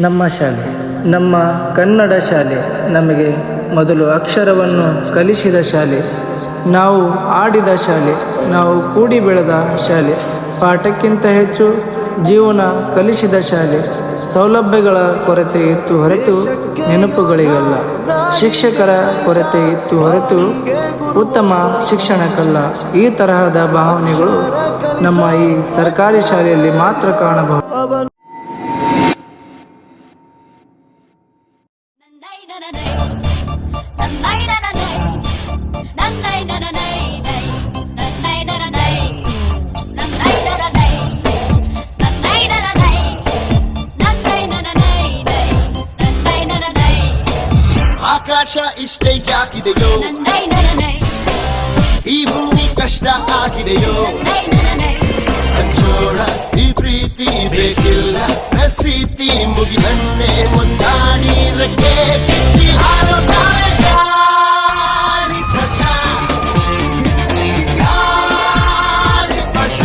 ನಮ್ಮ ಶಾಲೆ, ನಮ್ಮ ಕನ್ನಡ ಶಾಲೆ ನಮಗೆ ಮೊದಲು ಅಕ್ಷರವನ್ನು ಕಲಿಸಿದ ಶಾಲೆ, ನಾವು ಆಡಿದ ಶಾಲೆ, ನಾವು ಕೂಡಿ ಬೆಳೆದ ಶಾಲೆ, ಪಾಠಕ್ಕಿಂತ ಹೆಚ್ಚು ಜೀವನ ಕಲಿಸಿದ ಶಾಲೆ. ಸೌಲಭ್ಯಗಳ ಕೊರತೆ ಇತ್ತು ಹೊರತು ನೆನಪುಗಳಿಗಲ್ಲ, ಶಿಕ್ಷಕರ ಕೊರತೆ ಇತ್ತು ಹೊರತು ಉತ್ತಮ ಶಿಕ್ಷಣಕ್ಕಲ್ಲ. ಈ ತರಹದ ಭಾವನೆಗಳು ನಮ್ಮ ಈ ಸರ್ಕಾರಿ ಶಾಲೆಯಲ್ಲಿ ಮಾತ್ರ ಕಾಣಬಹುದು. ಆಕಾಶ ಇಷ್ಟೇ ಯಾಕಿದೆಯೋ, ಈ ಭೂಮಿ ಕಷ್ಟ ಆಗಿದೆಯೋ, ಹಂಚೋಳ ಈ ಪ್ರೀತಿ ಬೇಕಿಲ್ಲ, ಪ್ರಸಿದ್ಧಿ ಮುಗಿದನ್ನೇ ಮುಂದಾಡಿ ರಕ್ಕೆ ಬಿಚ್ಚಿ ಹಾರುತ್ತಾರೆ ಗಾಳಿಪಟ, ಗಾಳಿಪಟ,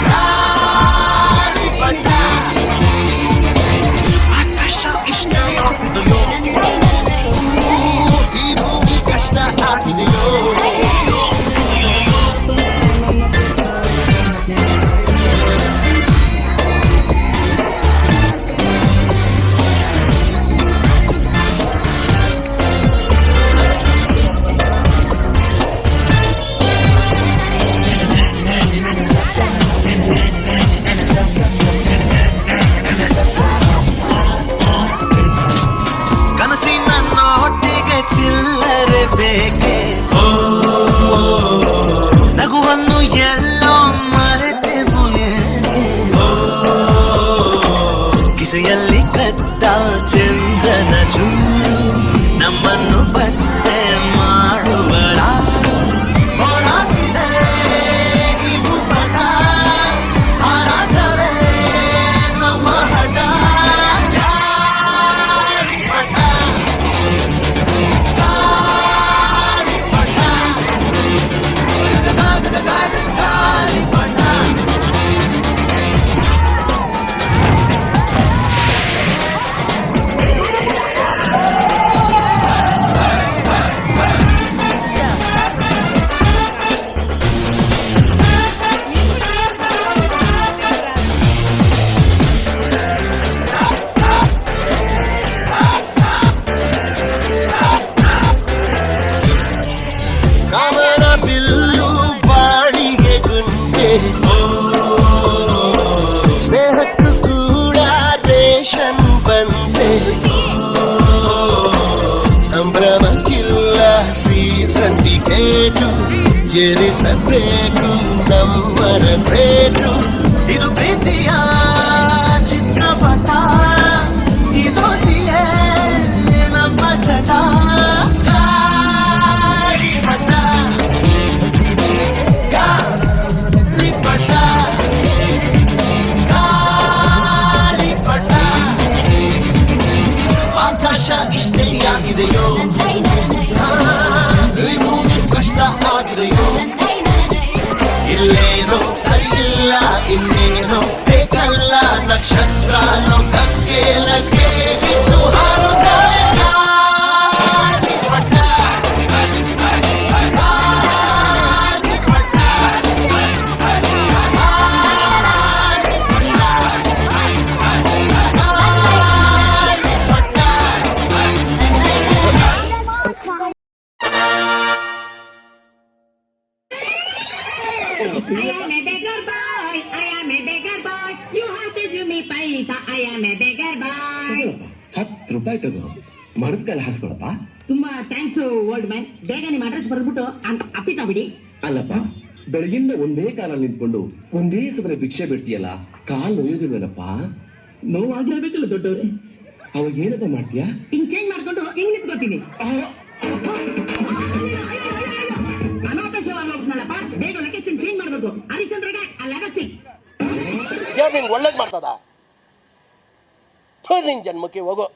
ಗಾಳಿಪಟ. ಆಕಾಶ ಇಷ್ಟೇ ಯಾಕಿದೆಯೋ, ಈ ಭೂಮಿ ಕಷ್ಟ ಆಗಿದೆಯೋ, ಚಿಲ್ಲರೆ ಬೇಕೆ, ನಗುವನ್ನು ಎಲ್ಲೋ ಮರೆತೆವು ಏಕೆ, ಕಿಸೆಯಲ್ಲಿ ಕತ್ತ ಚಂದ್ರನ ಚೂರು ನಮ್ಮನ್ನು ಬತ್ತೆ ಮಾಡುವಳಾರು. ಹೋರಾಟಿದೆ ಈ ಭೂಪಟ, ಹಾರಾಟವೇ ನಮ್ಮ ಹಠ. ಸ್ನೇಹಕ್ಕೂ ಕೂಡ ರೇಷನ್ ಬಂದೆ, ಸಂಭ್ರಮಕ್ಕಿಲ್ಲ ಸೀಸನ್ ಟಿಕೆಟು, ಏರಿಸಬೇಕು ನಮ್ಮರ ರೇಟು. ಇದು ಪ್ರೀತಿಯ ಚಿತ್ರಪಟ, ಇದು ನಮ್ಮ ಚಟ. ಇಷ್ಟೇ ಆಗಿದೆಯೋ, ಈ ಭೂಮಿ ಕಷ್ಟ ಆಗಿದೆಯೋ, ಇಲ್ಲೇನೋ ಸರಿ ಇಲ್ಲ ಇನ್ನೇನೋ ಬೇಕಲ್ಲ, ನಕ್ಷತ್ರ ಲೋಕಕ್ಕೆ ಲಗ್ಗೆ ಇನ್ನು ಹಾರುತ್ತಾರೆ ಗಾಳಿಪಟ, ಗಾಳಿಪಟ, I am a beggar boy, I am a beggar boy. You have to give me paisa, I am a beggar boy. 10 ರೂಪಾಯಿ ತಗೋ, ಮರದ ಕಾಲ ಹಾಸ್ಕೊಳಪ್ಪ. ತುಂಬಾ ಥ್ಯಾಂಕ್ಸ್ ಓಲ್ಡ್ ಮ್ಯಾನ್. ಬೇಗ ನಿಮ್ಮ ಅಡ್ರೆಸ್ ಬರ್ಬಿಟ್ಟು ಅಪ್ಪಿತಾ ಬಿಡಿ. ಅಲ್ಲಪ್ಪ, ಬೆಳಗಿಂದ ಒಂದೇ ಕಾಲಲ್ಲಿ ನಿಂತ್ಕೊಂಡು ಒಂದೇ ಸಮಯ ಭಿಕ್ಷೆ ಬಿಡ್ತೀಯಲ್ಲ, ಕಾಲ್ ನೋಯೋದಿಲ್ವೇನಪ್ಪ? ನೋವಾಗ್ಲೇಬೇಕಲ್ಲ ದೊಡ್ಡವ್ರೆ. ಅವಾಗ ಏನಪ್ಪ ಮಾಡ್ತೀಯಾ? ಹಿಂಗ್ ಚೇಂಜ್ ಮಾಡ್ಕೊಂಡು ಹಿಂಗ್ ನಿಂತ್ಕೋತೀನಿ. ಅನಾಥ ಸೇವಾ ಹೋಗ್ನಲ್ಲಪ್ಪ, ಬೇಗ ಲೊಕೇಶನ್ ಚೇಂಜ್ ಮಾಡ್ಬೇಕು. ಹರಿಶ್ಚಂದ್ರಗೆ ಅಲ್ಲಗಚ್ಚಿ ನಿಂಗೆ ಒಳ್ಳೇದು ಮಾಡ್ತದ, ನಿನ್ ಜನ್ಮಕ್ಕೆ ಹೋಗೋ.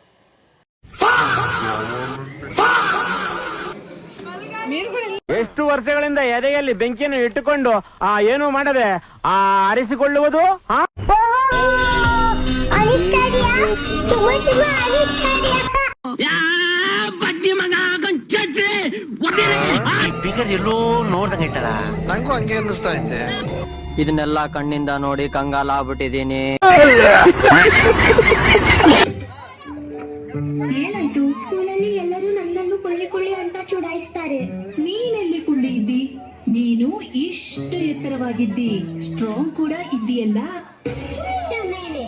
మీరు కూడా ಎಷ್ಟು ವರ್ಷಗಳಿಂದ ಎದೆಯಲ್ಲಿ ಬೆಂಕಿಯನ್ನು ಇಟ್ಟುಕೊಂಡು ಏನು ಮಾಡದೆ ಆರಿಸಿಕೊಳ್ಳುವುದು? ಫಿಗರ್ ಎಲ್ಲೋ ನೋಡ್ದಂಗ ಇಟ್ಟಲ್ಲ. ನಂಗೂ ಹಂಗೆ ಅನ್ನಿಸ್ತಾ ಇದ್ದೆ. ಇದನ್ನೆಲ್ಲ ಕಣ್ಣಿಂದ ನೋಡಿ ಕಂಗಾಲ ಆಗ್ಬಿಟ್ಟಿದೀನಿ. ಏನಾಯ್ತು? ಸ್ಕೂಲಲ್ಲಿ ಎಲ್ಲರೂ ನನ್ನನ್ನು ಕೊಳ್ಳಿ ಅಂತ ಚುಡಾಯಿಸ್ತಾರೆ. ನೀನೆಲ್ಲಿ ಕುಳ್ಳಿ ಇದ್ದಿ? ನೀನು ಇಷ್ಟು ಎತ್ತರವಾಗಿದ್ದಿ, ಸ್ಟ್ರಾಂಗ್ ಕೂಡ ಇದ್ದೀಯಲ್ಲ. ಮೇಲೆ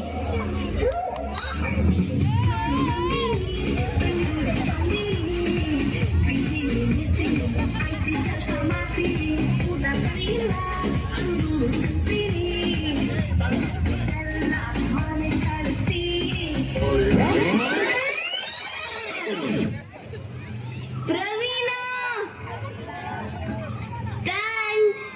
ಪ್ರವೀಣ, ಥ್ಯಾಂಕ್ಸ್.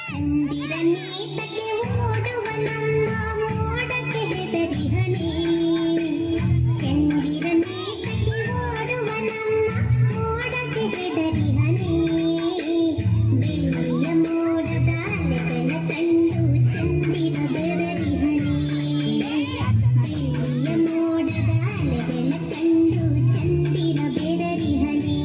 ಚಂದಿರನೀತಕ್ಕೆ ಓಡುವ ನಮ್ಮ ಮೋಡಕ್ಕೆ ಹೆದರಿ ಹನಿ. ಚಂದಿರನೀತಕ್ಕೆ ಓಡುವ ನಮ್ಮ ಮೋಡಕ್ಕೆ ಹೆದರಿ ಹನಿ. ಬೆಳ್ಳಿಯ ಮೋಡದ ಅಲೆಗಳ ಕಂಡು ಚಂದಿರ ಬೆದರಿ ಹನಿ. ಬೆಳ್ಳಿಯ ಮೋಡದ ಅಲೆಗಳ ಕಂಡು ಚಂದಿರ ಬೆದರಿ ಹನಿ.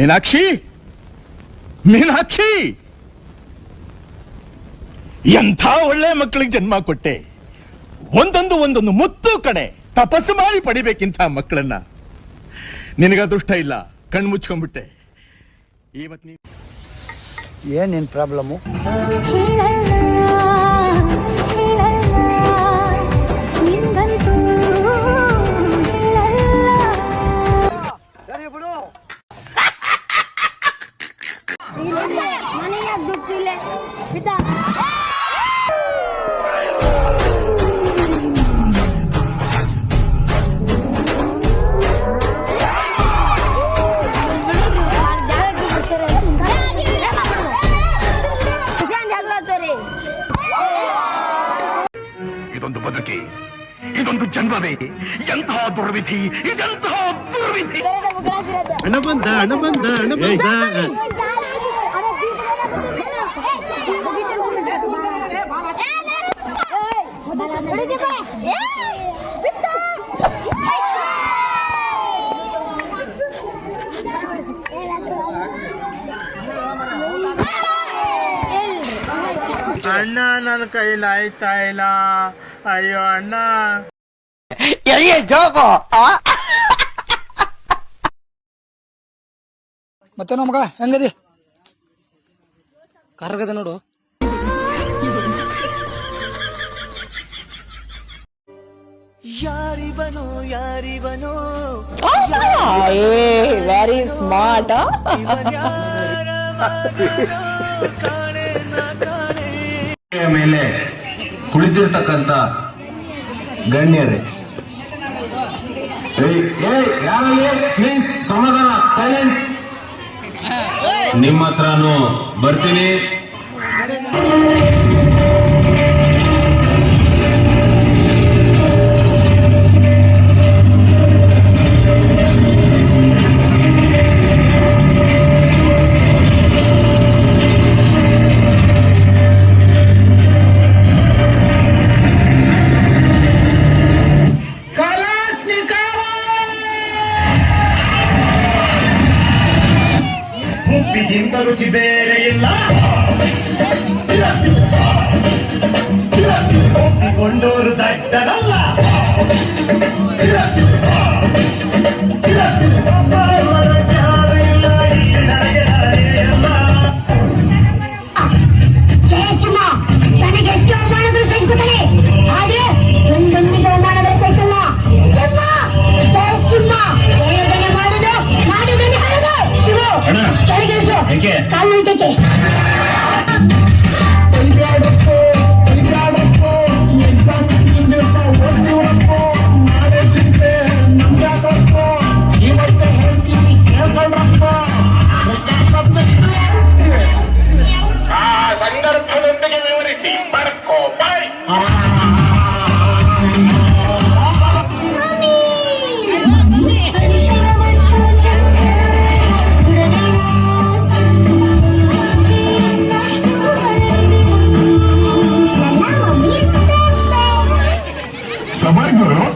ಮೀನಾಕ್ಷಿ, ಮೀನಾಕ್ಷಿ, ಎಂಥ ಒಳ್ಳೆ ಮಕ್ಕಳಿಗೆ ಜನ್ಮ ಕೊಟ್ಟೆ. ಒಂದೊಂದು ಮುತ್ತು ಕಡೆ ತಪಸ್ಸು ಮಾಡಿ ಪಡಿಬೇಕಿಂತ ಮಕ್ಕಳನ್ನ. ನಿನಗ ಅದೃಷ್ಟ ಇಲ್ಲ, ಕಣ್ಣು ಮುಚ್ಕೊಂಡ್ಬಿಟ್ಟೆ. ಇವತ್ತು ಏನ್ ನಿನ್ ಪ್ರಾಬ್ಲಮ್ಮು? ಹೇಳಲ್ಲ ಇದೊಂದು ಬದುಕಿ, ಇದೊಂದು ಜನ್ಮವೇ, ಎಂತಹ ದುರ್ವಿಧಿ, ಇದೆಂತಹ ದುರ್ವಿಧಿ. ಹಣ ಬಂದ ಹಣ ಬಂದ ಹಣ ಬಂದ. ಅಣ್ಣ ನನ್ನ ಕೈಲಿ ಆಯ್ತಾ ಇಲ್ಲ, ಅಯ್ಯೋ ಅಣ್ಣ. ಮತ್ತೆ ಮಗ ಹೆಂಗದಿ? ಕರ್ಗದ ನೋಡು. ಯಾರಿವನೋ ಯಾರಿವನೋ ವೆರಿ ಸ್ಮಾರ್ಟ್. ಮೇಲೆ ಕುಳಿತಿರ್ತಕ್ಕಂಥ ಗಣ್ಯರೇ, ಪ್ಲೀಸ್ ಸಮಾಧಾನ, ಸೈಲೆನ್ಸ್. ನಿಮ್ಮ ಹತ್ರನು ಬರ್ತೀನಿ. ಉಪ್ಪಿಗಿಂತ ರುಚಿ ಬೇರೆ ಇಲ್ಲ, ಒಪ್ಪಿಕೊಂಡೋರು ದಡ್ಡರಲ್ಲ. ನನಗೆ ಎಷ್ಟು ಅವಮಾನಗಳು ಸಹಿಸುತ್ತಾನೆ, ಆದ್ರೆ ಒಂದೊಂದಿಗೆ ಅವಮಾನಗಳು ಸಹಿಸಲ್ಲ. ಸಿಂಹ ಹೇಳೋದನ್ನ ಮಾಡುದು, ಮಾಡುದನ್ನ ಹೇಳುದು. ಶಿವು ಕೆಳಗಿಳಿಸು, ಕಾಲು ಉಂಟಕ್ಕೆ. ಸಂದರ್ಭದೊಂದಿಗೆ ವಿವರಿಸಿ ಬರ್ಕೋ ಬಾಯ್. ಸಮರ್ಗುರು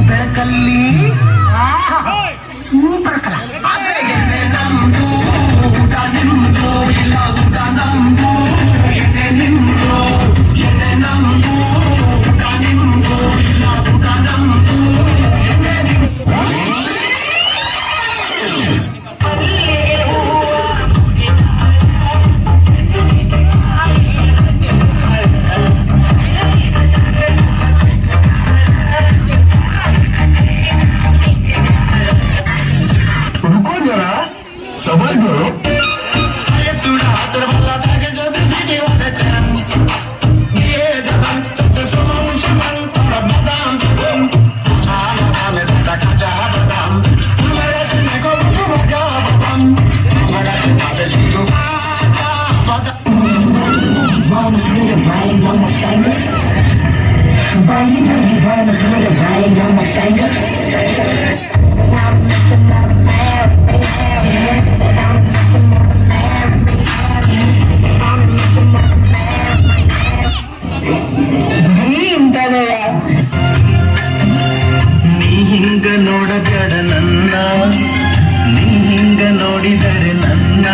ಬೆಳಕಲ್ಲಿ ಸೂಪರ್ ಕಲ. ಎಣ್ಣೆ ನಮ್ದು ಊಟ ನಿಮ್ದು ಇಲ್ಲ ಊಟ ನಮ್ದು ಎಣ್ಣೆ ನಿಮ್ದು ಎಣ್ಣೆ ನಮ್ದು ಊಟ ನಿಮ್ದು ಇಲ್ಲ ಊಟ ನಮ್ದು ಎಣ್ಣೆ ನಿಮ್ದು. रुको जरा सबर करो. ನೀ ಹಿಂಗ ನೋಡಬೇಡ ನನ್ನ, ನೀ ಹಿಂಗ ನೋಡಿದರೆ ನನ್ನ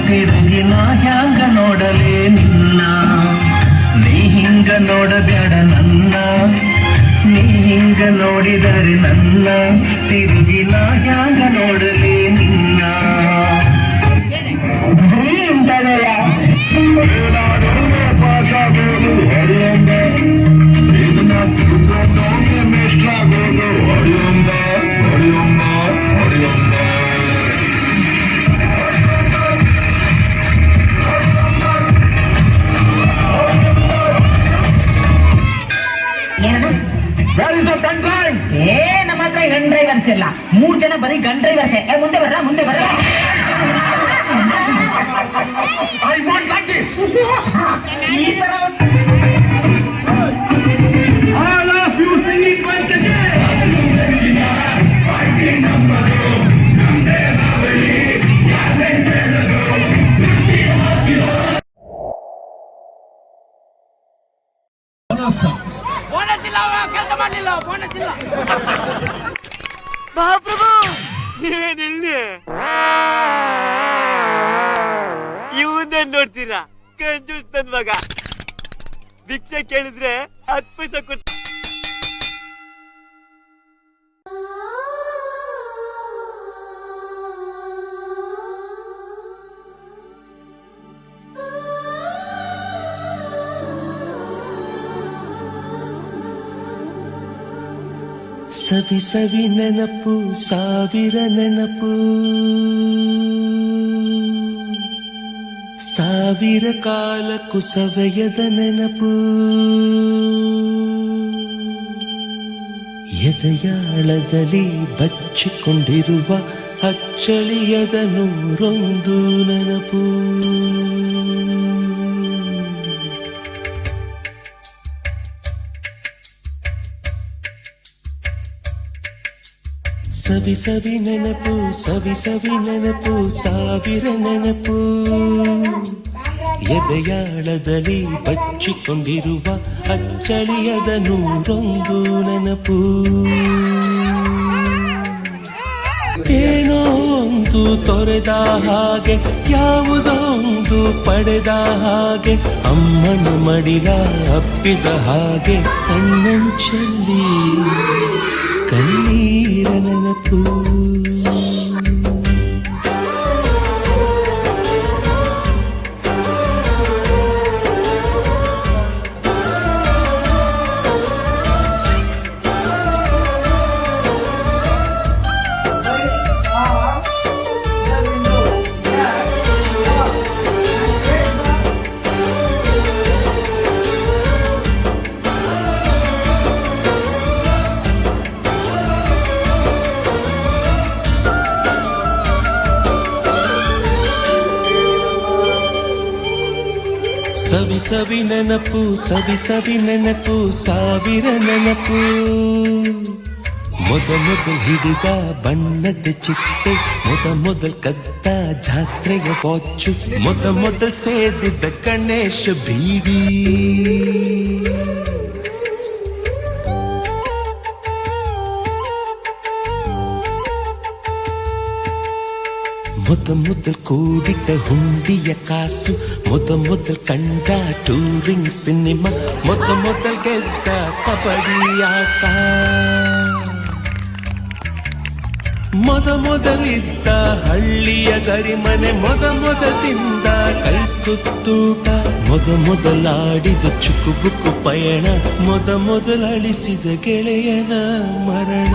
ತಿರುಗಿ ನಾ ಹ್ಯಾಂಗ ನೋಡಲೇ ನಿನ್ನ. ನೀ ಹಿಂಗ ನೋಡಬೇಡ ನನ್ನ, ನೀ ಹಿಂಗ ನೋಡಿದರೆ ನನ್ನ ತಿರುಗಿ ನಾ ಹ್ಯಾಂಗ ನೋಡಲೇ ನಿನ್ನ. ಪಾಸಾಗೋದು ಹರಿಯಂಬ ಇದನ್ನ ತಿಳ್ಕೊಂಡವನೇ ಮೇಷ್ಟ್ರಾಗೋದು ಹರಿಯಂಬ ಹರಿಯಂಬ ಹರಿಯಂಬ. ಏನದು? ಏ ನಮ್ಮ ಹತ್ರ ಗನ್ ಡ್ರೈವರ್ಸ್ ಇಲ್ಲ, 3 ಜನ ಬರೀ ಗನ್ ಡ್ರೈವರ್ಸ್. ಮುಂದೆ ಬರ್ರ ಮುಂದೆ ಬರ್ರ. I want like this. ಈ ತರ All of you sing it once again. ಮಹಾಪ್ರಭು ನೀವೇನಿಲ್ಲಿ ಇವನ್ನೇ ನೋಡ್ತೀರಾ? ಕಂಜೂಸ್ ನನ್ ಮಗ. ಭಿಕ್ಷೆ ಕೇಳಿದ್ರೆ 10 ಪೈಸೆ ಕೊಡ್ತ. ಸವಿ ಸವಿ ನೆನಪು ಸಾವಿರ ನೆನಪು, ಸಾವಿರ ಕಾಲ ಕುಸವೆಯದ ನೆನಪು. ಎದೆಯಾಳದಲ್ಲಿ ಬಚ್ಚಿಕೊಂಡಿರುವ ಅಚ್ಚಳಿಯದ 101 ನೆನಪು. ಸವಿ ಸವಿ ನೆನಪು ಸವಿ ಸವಿ ನೆನಪು ಸಾವಿರ ನೆನಪು. ಎದೆಯಾಳದಲ್ಲಿ ಬಚ್ಚಿಕೊಂಡಿರುವ ಅಚ್ಚಳಿಯದ 101 ನೆನಪು. ಏನೋ ಒಂದು ತೊರೆದ ಹಾಗೆ, ಯಾವುದೋ ಒಂದು ಪಡೆದ ಹಾಗೆ, ಅಮ್ಮನ ಮಡಿಲ ಅಪ್ಪಿದ ಹಾಗೆ, ಕಣ್ಣಂಚಲ್ಲಿ ಕಣ್ಣೀರ ನೆನಪು. ಸವಿ ಸವಿ ನೆನಪು ಸವಿ ಸವಿ ನೆನಪು ಸಾವಿರ ನೆನಪು. ಮೊದಲು ಹಿಡಿದ ಬಣ್ಣದ ಚಿಟ್ಟೆ, ಮೊದಲು ಕದ್ದ ಜಾತ್ರೆಯ ವಾಚು, ಮೊದಲು ಸೇದಿದ್ದ ಗಣೇಶ ಬೀಡಿ. முதல் கூடிட்ட ಹುಂಡಿಯ ಕಾಸು முதல் ಕಂಡ ಟೂರಿಂಗ್ ಸಿನಿಮಾ முதல் ಗೆದ್ದ ಕಬಡ್ಡಿ ಆಟ ಮೊದಲಿದ್ದ ಹಳ್ಳಿಯ ಗರಿಮನೆ ಮೊದಲು ತಿಂದ ಕೈ ತುತ್ತೂಟ ಮೊದಲಾಡಿದ ಚುಕುಬುಕು ಪಯಣ ಮೊದಲಳಿಸಿದ ಗೆಳೆಯನ ಮರಣ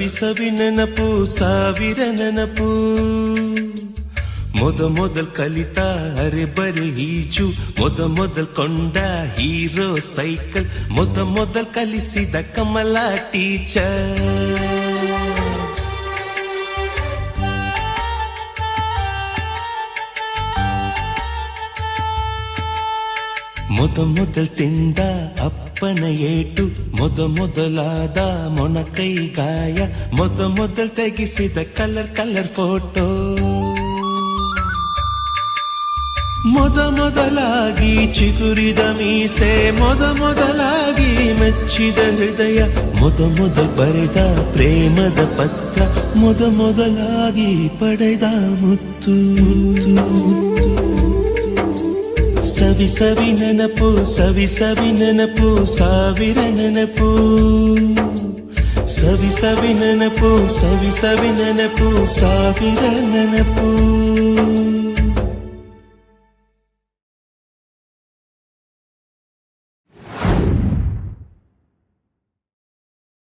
ಸವಿ ನೆನಪು ಸಾವಿರ ನೆನಪು ಮೊದಲ್ ಕಲಿತ ಅರೆ ಈಜು ಮೊದಲ್ ಕೊಂಡ ಹೀರೋ ಸೈಕಲ್ ಮೊದಲ್ ಕಲಿಸಿದ ಕಮಲ ಟೀಚರ್ ಮೊದಲ್ ತಿಂದ ಅಪ್ಪನ ಏಟು ಮೊದಲಾದ ಮೊಣಕೈ ಗಾಯ ಮೊದಲ್ ತೆಗೆಸಿದ ಕಲರ್ ಫೋಟೋ ಮೊದಲಾಗಿ ಚಿಗುರಿದ ಮೀಸೆ ಮೊದಲಾಗಿ ಮೆಚ್ಚಿದ ಹೃದಯ ಮೊದಲ್ ಬರೆದ ಪ್ರೇಮದ ಪತ್ರ ಮೊದಲಾಗಿ ಪಡೆದ ಮುತ್ತು ಸವಿ ನೆನಪು ಸಾವಿರ ನೆನಪು ಸವಿ ನೆನಪು ಸಾವಿರ ನೆನಪು